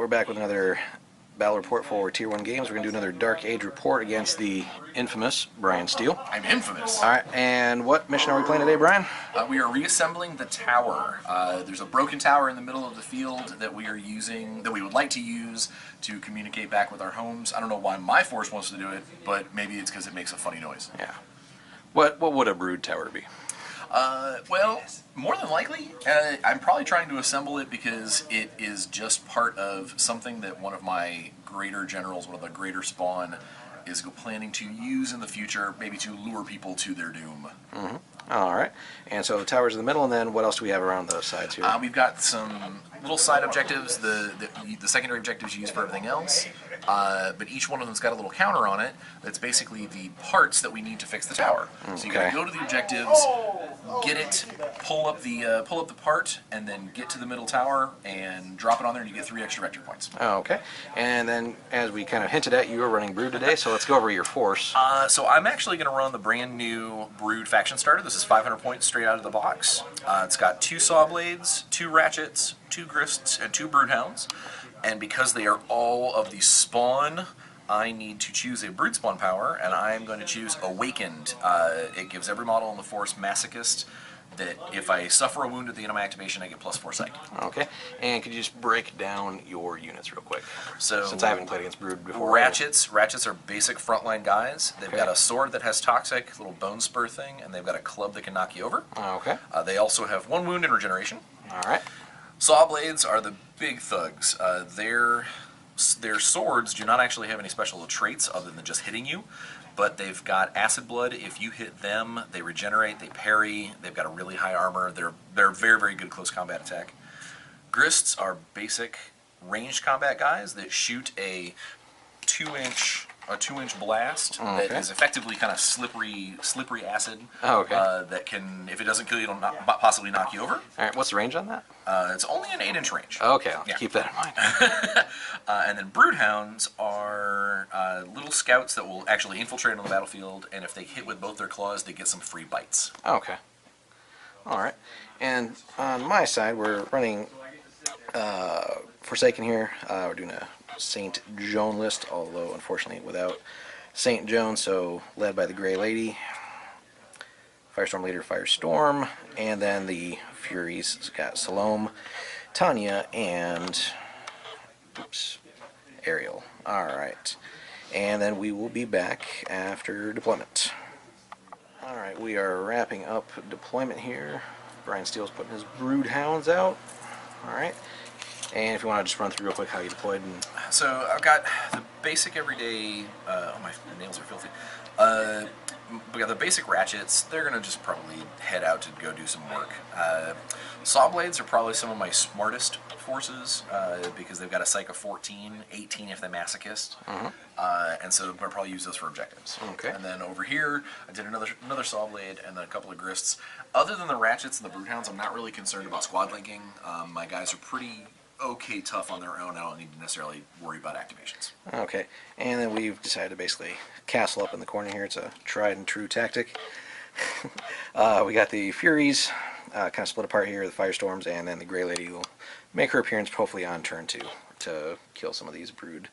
we're back with another battle report for Tier 1 games. We're going to do another Dark Age report against the infamous Bryan Steele. I'm infamous. Alright, and what mission are we playing today, Bryan? We are reassembling the tower. There's a broken tower in the middle of the field that we are using, that we would like to use to communicate back with our homes. I don't know why my force wants to do it, but maybe it's because it makes a funny noise. Yeah. What would a brood tower be? Well, more than likely, I'm probably trying to assemble it because it is just part of something that one of my greater generals, one of the greater spawn, is planning to use in the future, maybe to lure people to their doom. Mm-hmm. Alright, and so the tower's in the middle, and then what else do we have around the sides here? We've got some little side objectives, the secondary objectives you use for everything else, but each one of them's got a little counter on it that's basically the parts that we need to fix the tower. Okay. So you gotta go to the objectives, get it, pull up the part, and then get to the middle tower and drop it on there, and you get 3 extra vector points. Okay, and then as we kind of hinted at, you were running brood today, so let's go over your force. So I'm actually going to run the brand new brood faction starter. This is 500 points straight out of the box. It's got 2 saw blades, 2 ratchets, 2 grists, and 2 broodhounds. And because they are all of the spawn, I need to choose a brood spawn power, and I'm going to choose Awakened. It gives every model in the force Masochist, that if I suffer a wound at the end of my activation, I get +4 psych. Okay, and could you just break down your units real quick? So, since I haven't played against brood before. Ratchets are basic frontline guys. They've got a sword that has toxic, little bone spur thing, and they've got a club that can knock you over. Okay. They also have 1 wound and regeneration. Alright. Saw blades are the big thugs. Their swords do not actually have any special traits other than just hitting you, but they've got acid blood. If you hit them, they regenerate, they parry, they've got a really high armor. They're very, very good close combat attack. Grists are basic ranged combat guys that shoot a 2-inch blast that is effectively kind of slippery acid. That can, if it doesn't kill you, it'll possibly knock you over. All right, what's the range on that? It's only an 8-inch range. Okay, I'll keep that in mind. And then broodhounds are little scouts that will actually infiltrate on the battlefield, and if they hit with both their claws, they get some free bites. Okay. All right. And on my side, we're running Forsaken here. We're doing a Saint Joan list, although unfortunately without Saint Joan, so led by the Grey Lady, Firestorm leader Firestorm, and then the Furies got Salome, Tanya, and Ariel. Alright, and then we will be back after deployment. Alright, we are wrapping up deployment here. Bryan Steele's putting his brood hounds out. Alright. And if you want to just run through real quick how you deployed. So I've got the basic everyday, oh my nails are filthy. We got the basic ratchets. They're going to just probably head out to go do some work. Saw blades are probably some of my smartest forces because they've got a psych of 14, 18 if they're masochist. And so I'm going to probably use those for objectives. Okay. And then over here, I did another saw blade and then a couple of grists. Other than the ratchets and the broodhounds, I'm not really concerned about squad linking. My guys are pretty okay tough on their own. I don't need to necessarily worry about activations. Okay, and then we've decided to basically castle up in the corner here. It's a tried and true tactic. We got the Furies kind of split apart here, the Firestorms, and then the Grey Lady will make her appearance hopefully on turn 2 to kill some of these brood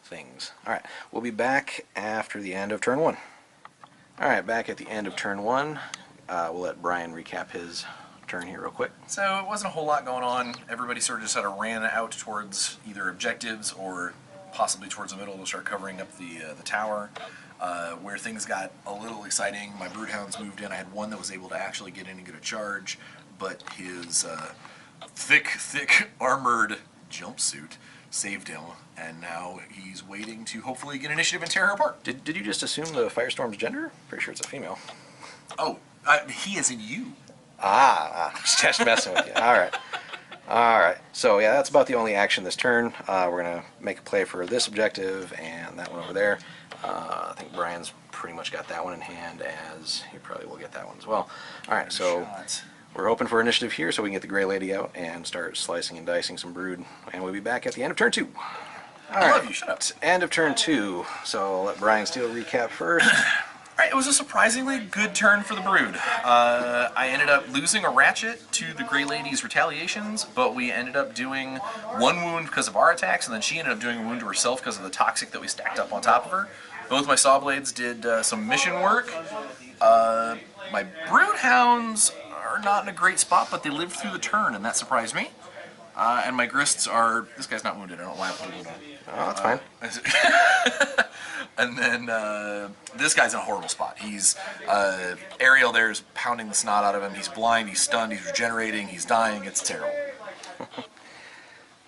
things. Alright, we'll be back after the end of turn 1. Alright, back at the end of turn 1. We'll let Bryan recap his turn here real quick. So it wasn't a whole lot going on. Everybody sort of just ran out towards either objectives or possibly towards the middle to start covering up the tower. Where things got a little exciting, my broodhounds moved in. I had one that was able to actually get in and get a charge, but his thick armored jumpsuit saved him, and now he's waiting to hopefully get initiative and tear her apart. Did you just assume the Firestorm's gender? Pretty sure it's a female. Oh, he is in you. Just messing with you. Alright. So yeah, that's about the only action this turn. We're going to make a play for this objective and that one over there. I think Bryan's pretty much got that one in hand, as he probably will get that one as well. Alright, so we're hoping for initiative here so we can get the Grey Lady out and start slicing and dicing some brood. And we'll be back at the end of turn 2. I love you, shut up. End of turn 2. So I'll let Bryan Steele recap first. Alright, it was a surprisingly good turn for the Brood. I ended up losing a Ratchet to the Grey Lady's retaliations, but we ended up doing one wound because of our attacks, and then she ended up doing a wound to herself because of the toxic that we stacked up on top of her. Both my Saw Blades did some mission work. My Brood Hounds are not in a great spot, but they lived through the turn, and that surprised me. And my Grists are... This guy's not wounded, I don't know why I put a wound on. Oh, that's fine. And then this guy's in a horrible spot. He's Ariel there's pounding the snot out of him. He's blind, he's stunned, he's regenerating, he's dying. It's terrible.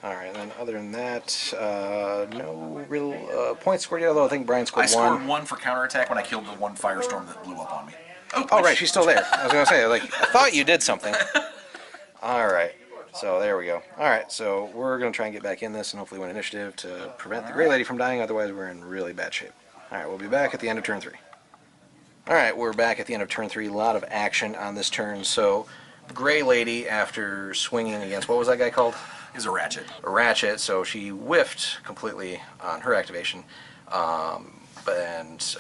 All right, then other than that, no real points scored yet, although I think Bryan scored I one. scored one for counterattack when I killed the one firestorm that blew up on me. Oh, right, she's still there. I was going to say, like, I thought you did something. All right, so there we go. All right, so we're going to try and get back in this and hopefully win initiative to prevent the Grey Lady from dying, otherwise we're in really bad shape. All right, we'll be back at the end of turn 3. All right, we're back at the end of turn 3. A lot of action on this turn. So, Grey Lady, after swinging against, what was that guy called? He's a Ratchet. A Ratchet, so she whiffed completely on her activation, and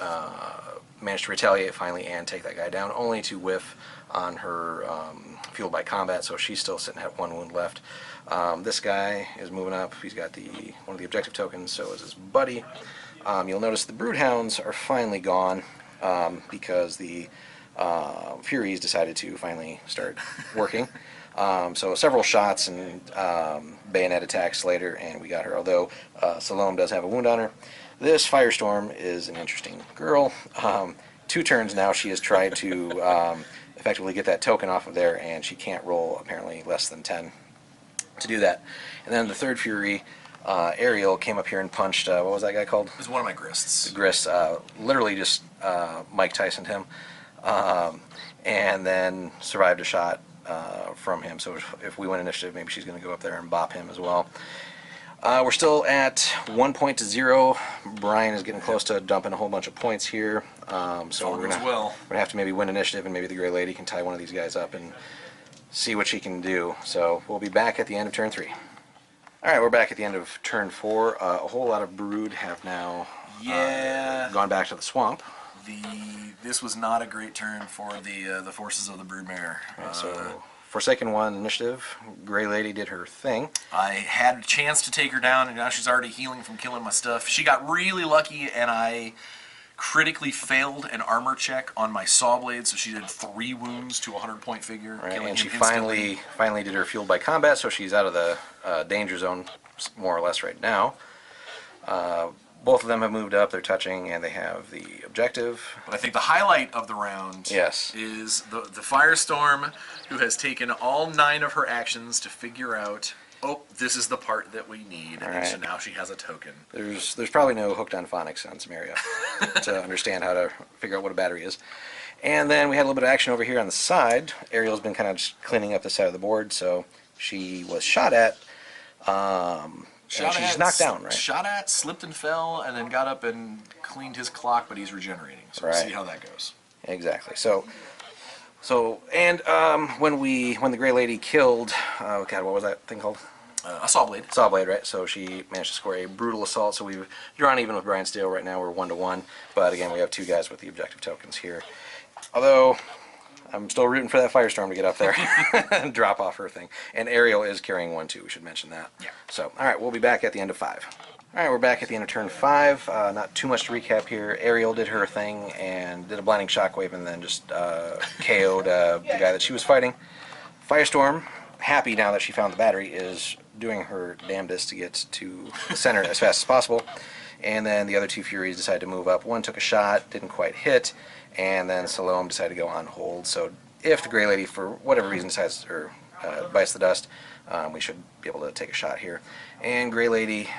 managed to retaliate finally and take that guy down, only to whiff on her Fueled by Combat, so she's still sitting at 1 wound left. This guy is moving up. He's got one of the objective tokens, so is his buddy. You'll notice the Broodhounds are finally gone because the Furies decided to finally start working. So several shots and bayonet attacks later, and we got her, although Salome does have a wound on her. This Firestorm is an interesting girl. 2 turns now she has tried to effectively get that token off of there, and she can't roll apparently less than 10 to do that. And then the third Fury, Ariel, came up here and punched, what was that guy called? It was one of my Grists. The Grist, literally just Mike Tyson'd him, and then survived a shot from him. So if we win initiative, maybe she's going to go up there and bop him as well. We're still at 1 point to 0. Bryan is getting close to dumping a whole bunch of points here. So we're gonna have to maybe win initiative, and maybe the Grey Lady can tie one of these guys up and see what she can do. So we'll be back at the end of turn 3. All right, we're back at the end of turn 4. A whole lot of Brood have now gone back to the swamp. This was not a great turn for the forces of the Broodmare. Right, so Forsaken won initiative. Grey Lady did her thing. I had a chance to take her down, and now she's already healing from killing my stuff. She got really lucky, and I critically failed an armor check on my Saw Blade, so she did 3 wounds to a 100-point figure. Right, and she finally did her Fueled by Combat, so she's out of the danger zone more or less right now. Both of them have moved up, they're touching, and they have the objective. But I think the highlight of the round is the Firestorm, who has taken all 9 of her actions to figure out, oh, this is the part that we need, and so now she has a token. There's probably no hooked on phonics on Samaria to understand how to figure out what a battery is. And then we had a little bit of action over here on the side. Ariel's been kind of just cleaning up the side of the board, so she was shot at. She's knocked down, right? Shot at, slipped and fell, and then got up and cleaned his clock, but he's regenerating. So we'll see how that goes. Exactly. When the Grey Lady killed, God, what was that thing called? A Saw Blade. Saw Blade, right? So she managed to score a brutal assault. So we've drawn even with Bryan Steele right now. We're 1-1. But again, we have 2 guys with the objective tokens here. Although I'm still rooting for that Firestorm to get up there and drop off her thing. And Ariel is carrying 1 too. We should mention that. Yeah. So, all right, we'll be back at the end of 5. All right, we're back at the end of turn 5. Not too much to recap here. Ariel did her thing and did a blinding shockwave, and then just KO'd the guy that she was fighting. Firestorm, happy now that she found the battery, is doing her damnedest to get to the center as fast as possible. And then the other 2 Furies decided to move up. One took a shot, didn't quite hit, and then Salome decided to go on hold. So if the Grey Lady, for whatever reason, decides or bites the dust, we should be able to take a shot here. And Grey Lady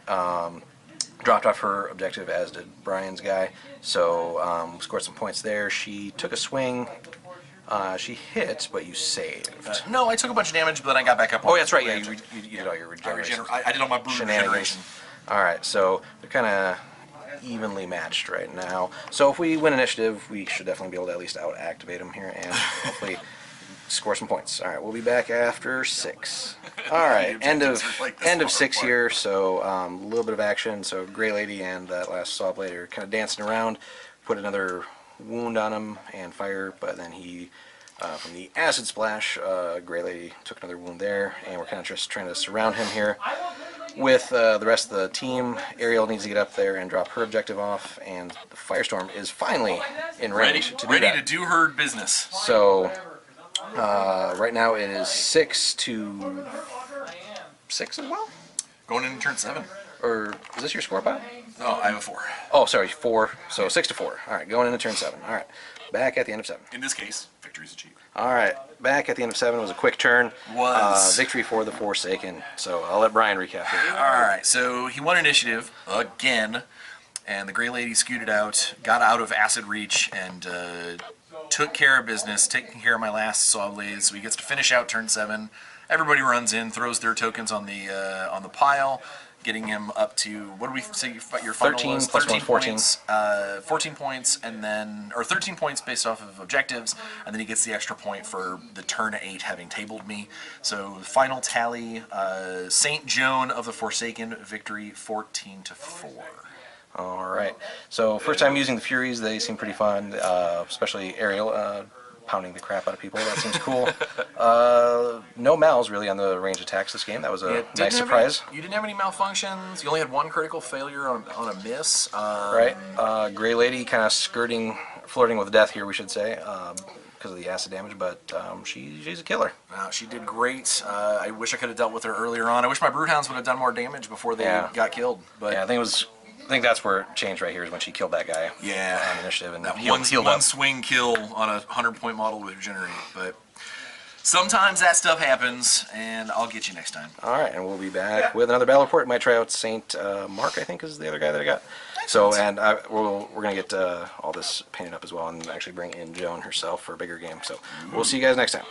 dropped off her objective, as did Bryan's guy. So scored some points there. She took a swing. She hit, but you saved. No, I took a bunch of damage, but then I got back up. Oh, that's right. Yeah, you did all your regeneration. I did all my Brood regeneration. All right, so they're kind of evenly matched right now. So if we win initiative, we should definitely be able to at least out-activate them here and hopefully score some points. All right, we'll be back after 6. All right, end of 6 here, so a little bit of action. So Grey Lady and that last Saw Blade are kind of dancing around. Put another wound on him and fire, but then he, from the acid splash, Gray Lady took another wound there, and we're kind of just trying to surround him here with the rest of the team. Ariel needs to get up there and drop her objective off, and the Firestorm is finally in range to do ready that. to do her business. So right now it is 6-6 as well? Going into turn 7. Or is this your score, Bob? Oh, I have a 4. Oh, sorry, 4. So 6-4. All right, going into turn 7. All right, back at the end of 7. In this case, victory is achieved. All right, back at the end of 7 was a quick turn. Was. Victory for the Forsaken. So I'll let Bryan recap here. All right, so he won initiative again, and the Gray Lady scooted out, got out of acid reach, and took care of business, taking care of my last saw blades. So he gets to finish out turn 7. Everybody runs in, throws their tokens on the pile, getting him up to, what did we say your final 13 was? plus 1, 14. Points, 14 points, and then, or 13 points based off of objectives, and then he gets the extra point for the turn 8 having tabled me. So final tally, Saint Joan of the Forsaken, victory 14-4. All right. So first time using the Furies, they seem pretty fun, especially Ariel pounding the crap out of people. That seems cool. No Mals really on the range attacks this game. That was a nice surprise. You didn't have any malfunctions. You only had 1 critical failure on a miss. Right. Gray Lady kind of flirting with death here, we should say, because of the acid damage, but she's a killer. She did great. I wish I could have dealt with her earlier on. I wish my Broodhounds would have done more damage before they got killed. But yeah, I think that's where it changed right here is when she killed that guy. Yeah. On initiative and that healed one up. swing kill on a 100-point model would regenerate. But sometimes that stuff happens, and I'll get you next time. All right, and we'll be back with another battle report. Might try out Saint Mark, I think, is the other guy that I got. So, and we're going to get all this painted up as well and actually bring in Joan herself for a bigger game. So we'll see you guys next time.